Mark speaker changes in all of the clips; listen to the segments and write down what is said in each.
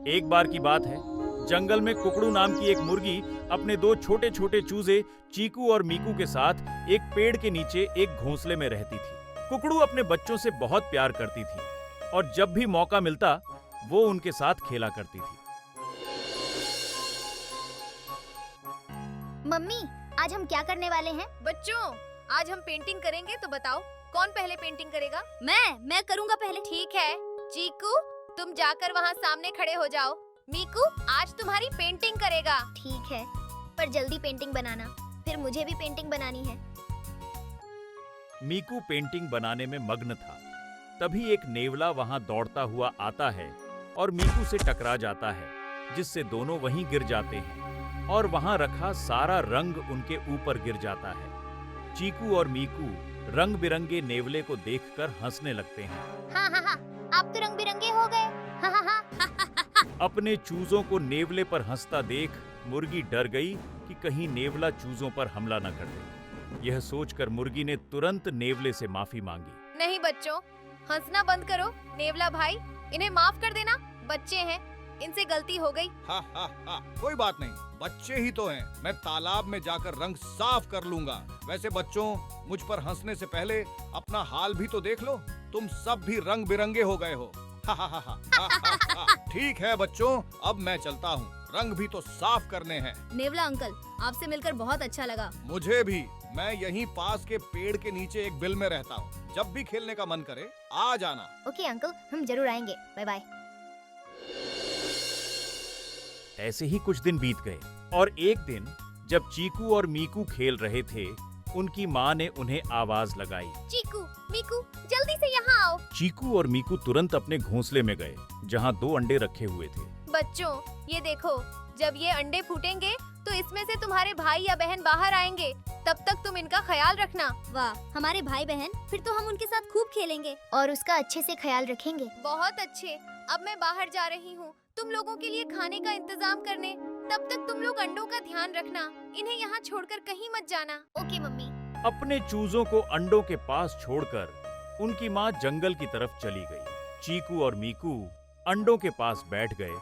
Speaker 1: एक बार की बात है, जंगल में कुकड़ू नाम की एक मुर्गी अपने दो छोटे छोटे चूजे चीकू और मीकू के साथ एक पेड़ के नीचे एक घोंसले में रहती थी। कुकड़ू अपने बच्चों से बहुत प्यार करती थी और जब भी मौका मिलता वो उनके साथ खेला करती थी।
Speaker 2: मम्मी, आज हम क्या करने वाले हैं?
Speaker 3: बच्चों, आज हम पेंटिंग करेंगे, तो बताओ कौन पहले पेंटिंग करेगा?
Speaker 2: मैं करूँगा पहले।
Speaker 3: ठीक है, चीकू तुम जाकर वहाँ सामने खड़े हो जाओ। मीकू आज तुम्हारी पेंटिंग करेगा।
Speaker 2: ठीक है, पर जल्दी पेंटिंग बनाना, फिर मुझे भी पेंटिंग बनानी है।
Speaker 1: मीकू पेंटिंग बनाने में मग्न था। तभी एक नेवला वहां दौड़ता हुआ आता है और मीकू से टकरा जाता है, जिससे दोनों वहीं गिर जाते हैं और वहां रखा सारा रंग उनके ऊपर गिर जाता है। चीकू और मीकू रंग बिरंगे नेवले को देखकर हंसने लगते हैं।
Speaker 2: हाँ हाँ हाँ, आप तो रंग बिरंगे हो गए। हाँ हाँ हाँ।
Speaker 1: अपने चूजों को नेवले पर हंसता देख मुर्गी डर गई कि कहीं नेवला चूजों पर हमला न कर दे। यह सोचकर मुर्गी ने तुरंत नेवले से माफी मांगी।
Speaker 3: नहीं बच्चों, हंसना बंद करो। नेवला भाई, इन्हें माफ कर देना, बच्चे हैं, इनसे गलती हो गई।
Speaker 4: हा हा हा, कोई बात नहीं, बच्चे ही तो हैं। मैं तालाब में जाकर रंग साफ कर लूंगा। वैसे बच्चों, मुझ पर हंसने से पहले अपना हाल भी तो देख लो। तुम सब भी रंग बिरंगे हो गए हो। हा हा हा हा हा हा। ठीक है बच्चों, अब मैं चलता हूँ, रंग भी तो साफ करने हैं।
Speaker 3: नेवला अंकल, आपसे मिलकर बहुत अच्छा लगा।
Speaker 4: मुझे भी। मैं यहीं पास के पेड़ के नीचे एक बिल में रहता हूँ। जब भी खेलने का मन करे आ जाना।
Speaker 2: ओके अंकल, हम जरूर आएंगे। Bye bye.
Speaker 1: ऐसे ही कुछ दिन बीत गए और एक दिन जब चीकू और मीकू खेल रहे थे, उनकी माँ ने उन्हें आवाज लगाई।
Speaker 3: चीकू, मीकू, जल्दी से यहाँ आओ।
Speaker 1: चीकू और मीकू तुरंत अपने घोंसले में गए, जहाँ 2 अंडे रखे हुए थे।
Speaker 3: बच्चों, ये देखो, जब ये अंडे फूटेंगे तो इसमें से तुम्हारे भाई या बहन बाहर आएंगे। तब तक तुम इनका ख्याल रखना।
Speaker 2: वाह, हमारे भाई बहन, फिर तो हम उनके साथ खूब खेलेंगे और उसका अच्छे से ख्याल रखेंगे।
Speaker 3: बहुत अच्छे। अब मैं बाहर जा रही हूँ तुम लोगों के लिए खाने का इंतजाम करने। तब तक तुम लोग अंडों का ध्यान रखना, इन्हें यहाँ छोड़कर कहीं मत जाना।
Speaker 2: Okay mummy.
Speaker 1: अपने चूजों को अंडों के पास छोड़कर उनकी माँ जंगल की तरफ चली गई। चीकू और मीकू अंडों के पास बैठ गए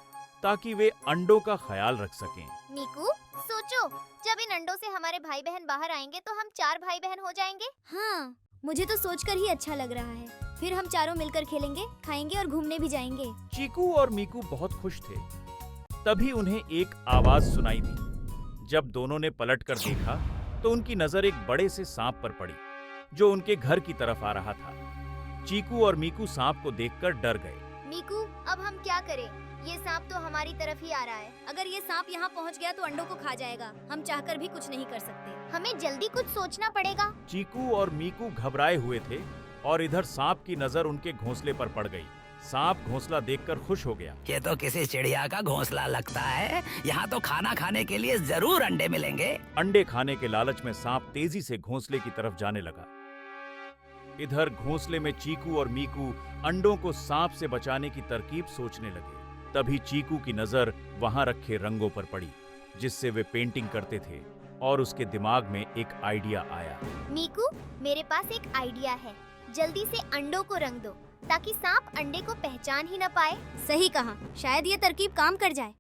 Speaker 1: ताकि वे अंडों का ख्याल रख सकें।
Speaker 2: मीकू, सोचो, जब इन अंडों से हमारे भाई बहन बाहर आएंगे तो हम 4 भाई बहन हो जाएंगे।
Speaker 5: हाँ, मुझे तो सोचकर ही अच्छा लग रहा है। फिर हम चारों मिलकर खेलेंगे, खाएंगे और घूमने भी जाएंगे।
Speaker 1: चीकू और मीकू बहुत खुश थे। तभी उन्हें एक आवाज सुनाई दी। जब दोनों ने पलटकर देखा तो उनकी नजर एक बड़े से सांप पर पड़ी, जो उनके घर की तरफ आ रहा था। चीकू और मीकू सांप को देखकर डर गए।
Speaker 2: मीकू, अब हम क्या करें? ये सांप तो हमारी तरफ ही आ रहा है।
Speaker 5: अगर ये सांप यहाँ पहुँच गया तो अंडों को खा जाएगा। हम चाहकर भी कुछ नहीं कर सकते।
Speaker 2: हमें जल्दी कुछ सोचना पड़ेगा।
Speaker 1: चीकू और मीकू घबराए हुए थे और इधर सांप की नजर उनके घोंसले पर पड़ गई। सांप घोंसला देखकर खुश हो गया।
Speaker 6: ये तो किसी चिड़िया का घोंसला लगता है। यहाँ तो खाना खाने के लिए जरूर अंडे मिलेंगे।
Speaker 1: अंडे खाने के लालच में सांप तेजी से घोंसले की तरफ जाने लगा। इधर घोंसले में चीकू और मीकू अंडों को सांप से बचाने की तरकीब सोचने लगे। तभी चीकू की नजर वहां रखे रंगों पर पड़ी, जिससे वे पेंटिंग करते थे, और उसके दिमाग में एक आइडिया आया।
Speaker 2: मीकू, मेरे पास एक आइडिया है। जल्दी से अंडों को रंग दो ताकि सांप अंडे को पहचान ही न पाए।
Speaker 5: सही कहा, शायद ये तरकीब काम कर जाए।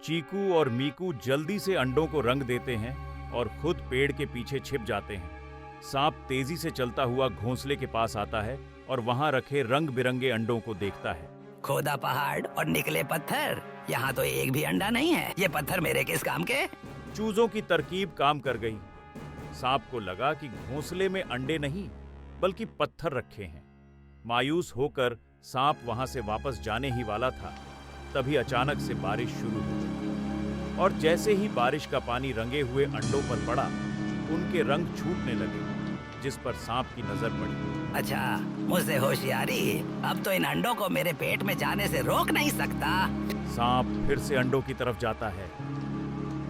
Speaker 1: चीकू और मीकू जल्दी से अंडों को रंग देते हैं और खुद पेड़ के पीछे छिप जाते हैं। सांप तेजी से चलता हुआ घोंसले के पास आता है और वहां रखे रंग बिरंगे अंडों को देखता है।
Speaker 6: खोदा पहाड़ और निकले पत्थर, यहाँ तो एक भी अंडा नहीं है। ये पत्थर मेरे किस काम के?
Speaker 1: चूजों की तरकीब काम कर गई। सांप को लगा कि घोंसले में अंडे नहीं बल्कि पत्थर रखे हैं। मायूस होकर सांप वहां से वापस जाने ही वाला था, तभी अचानक से बारिश शुरू हो गई और जैसे ही बारिश का पानी रंगे हुए अंडों पर पड़ा, उनके रंग छूटने लगे, जिस पर सांप की नजर पड़ी।
Speaker 6: अच्छा, मुझसे होशियारी। अब तो इन अंडों को मेरे पेट में जाने से रोक नहीं सकता।
Speaker 1: सांप फिर से अंडों की तरफ जाता है।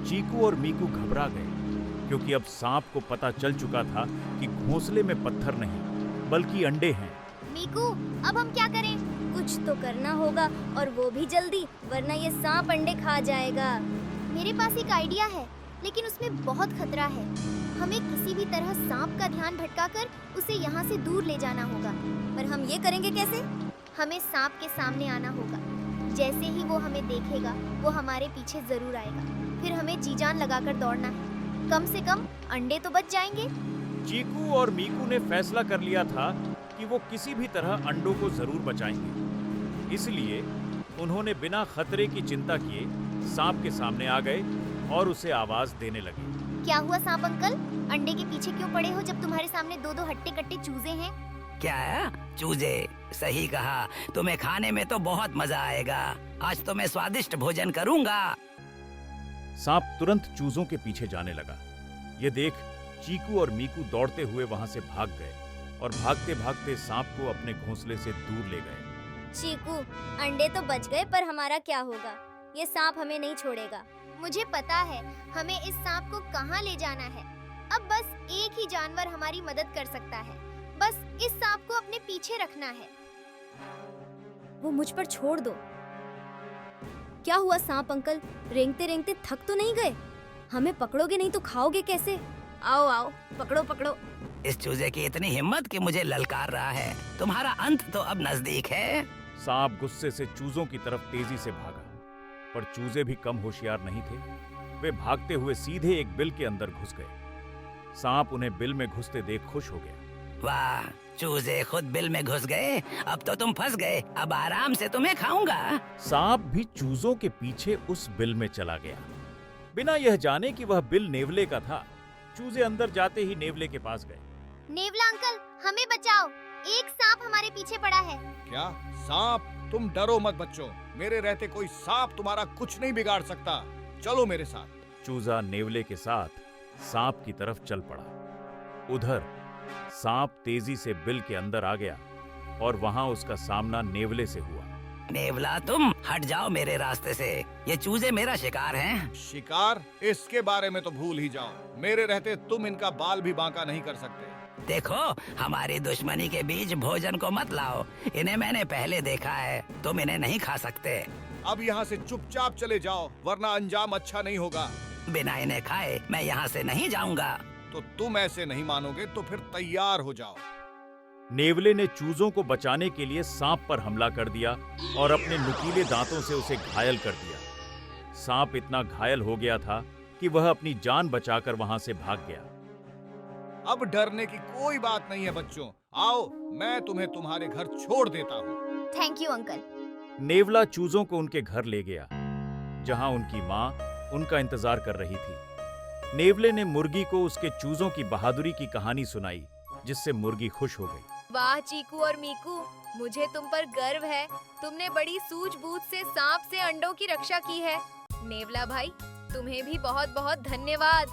Speaker 1: चीकू और मीकू घबरा गए, क्योंकि अब सांप को पता चल चुका था कि घोंसले में पत्थर नहीं बल्कि अंडे हैं।
Speaker 2: मीकू, अब हम क्या करें?
Speaker 5: कुछ तो करना होगा, और वो भी जल्दी, वरना ये सांप अंडे खा जाएगा।
Speaker 2: मेरे पास एक आइडिया है, लेकिन उसमें बहुत खतरा है। हमें किसी भी तरह सांप का ध्यान भटकाकर उसे यहाँ से दूर ले जाना होगा।
Speaker 5: पर हम ये करेंगे कैसे?
Speaker 2: हमें सांप के सामने आना होगा जैसे ही वो हमें देखेगा वो हमारे पीछे जरूर आएगा। फिर हमें जी जान लगाकर दौड़ना है। कम से कम अंडे तो बच जाएंगे।
Speaker 1: चीकू और मीकू ने फैसला कर लिया था कि वो किसी भी तरह अंडों को जरूर बचाएंगे। इसलिए उन्होंने बिना खतरे की चिंता किए सांप के सामने आ गए और उसे आवाज देने लगे।
Speaker 2: क्या हुआ सांप अंकल? अंडे के पीछे क्यों पड़े हो जब तुम्हारे सामने दो दो हट्टे कट्टे चूजे हैं?
Speaker 6: क्या है? चूजे? सही कहा, तुम्हें खाने में तो बहुत मजा आएगा। आज तो मैं स्वादिष्ट भोजन करूंगा।
Speaker 1: सांप तुरंत चूजों के पीछे जाने लगा। ये देख चीकू और मीकू दौड़ते हुए वहां से भाग गए और भागते भागते सांप को अपने घोंसले से दूर ले गए।
Speaker 5: चीकू, अंडे तो बच गए पर हमारा क्या होगा? ये सांप हमें नहीं छोड़ेगा।
Speaker 2: मुझे पता है हमें इस सांप को कहाँ ले जाना है। अब बस एक ही जानवर हमारी मदद कर सकता है। बस इस सांप को अपने पीछे रखना है।
Speaker 5: वो मुझ पर छोड़ दो। क्या हुआ सांप अंकल? रेंगते रेंगते थक तो नहीं गए? हमें पकड़ोगे नहीं तो खाओगे कैसे? आओ आओ, पकड़ो पकड़ो।
Speaker 6: इस चूजे की इतनी हिम्मत कि मुझे ललकार रहा है। तुम्हारा अंत तो अब नजदीक है।
Speaker 1: सांप गुस्से से चूजों की तरफ तेजी से भागा, पर चूजे भी कम होशियार नहीं थे। वे भागते हुए सीधे एक बिल के अंदर घुस गए। सांप उन्हें बिल में घुसते देख खुश हो गया।
Speaker 6: वाह, चूजे खुद बिल में घुस गए। अब तो तुम फंस गए। अब आराम से तुम्हें खाऊंगा।
Speaker 1: सांप भी चूजों के पीछे उस बिल में चला गया, बिना यह जाने कि वह बिल नेवले का था। चूजे अंदर जाते ही नेवले के पास गए।
Speaker 2: नेवला अंकल, हमें बचाओ। एक सांप हमारे पीछे पड़ा है।
Speaker 4: क्या सांप? तुम डरो मत बच्चों, मेरे रहते कोई सांप तुम्हारा कुछ नहीं बिगाड़ सकता। चलो मेरे साथ।
Speaker 1: चूजा नेवले के साथ सांप की तरफ चल पड़ा। उधर सांप तेजी से बिल के अंदर आ गया और वहां उसका सामना नेवले से हुआ।
Speaker 6: नेवला, तुम हट जाओ मेरे रास्ते से। ये चूजे मेरा शिकार हैं।
Speaker 4: शिकार? इसके बारे में तो भूल ही जाओ। मेरे रहते तुम इनका बाल भी बांका नहीं कर सकते।
Speaker 6: देखो, हमारी दुश्मनी के बीच भोजन को मत लाओ। इन्हें मैंने पहले देखा है। तुम इन्हें नहीं खा सकते।
Speaker 4: अब यहाँ से चुपचाप चले जाओ, वरना अंजाम अच्छा नहीं होगा।
Speaker 6: बिना इन्हें खाए मैं यहाँ से नहीं जाऊंगा।
Speaker 4: तो तुम ऐसे नहीं मानोगे तो फिर तैयार हो जाओ।
Speaker 1: नेवले ने चूजों को बचाने के लिए सांप पर हमला कर दिया और अपने नुकीले दांतों से उसे घायल कर दिया। सांप इतना घायल हो गया था कि वह अपनी जान बचाकर वहां से भाग गया।
Speaker 4: अब डरने की कोई बात नहीं है बच्चों। आओ, मैं तुम्हें तुम्हारे घर छोड़ देता हूँ।
Speaker 2: Thank you uncle.
Speaker 1: नेवला चूजों को उनके घर ले गया, जहां उनकी माँ उनका इंतजार कर रही थी। नेवले ने मुर्गी को उसके चूजों की बहादुरी की कहानी सुनाई, जिससे मुर्गी खुश हो गई।
Speaker 3: वाह चीकू और मीकू, मुझे तुम पर गर्व है। तुमने बड़ी सूझबूझ से सांप से अंडों की रक्षा की है। नेवला भाई, तुम्हें भी बहुत बहुत धन्यवाद।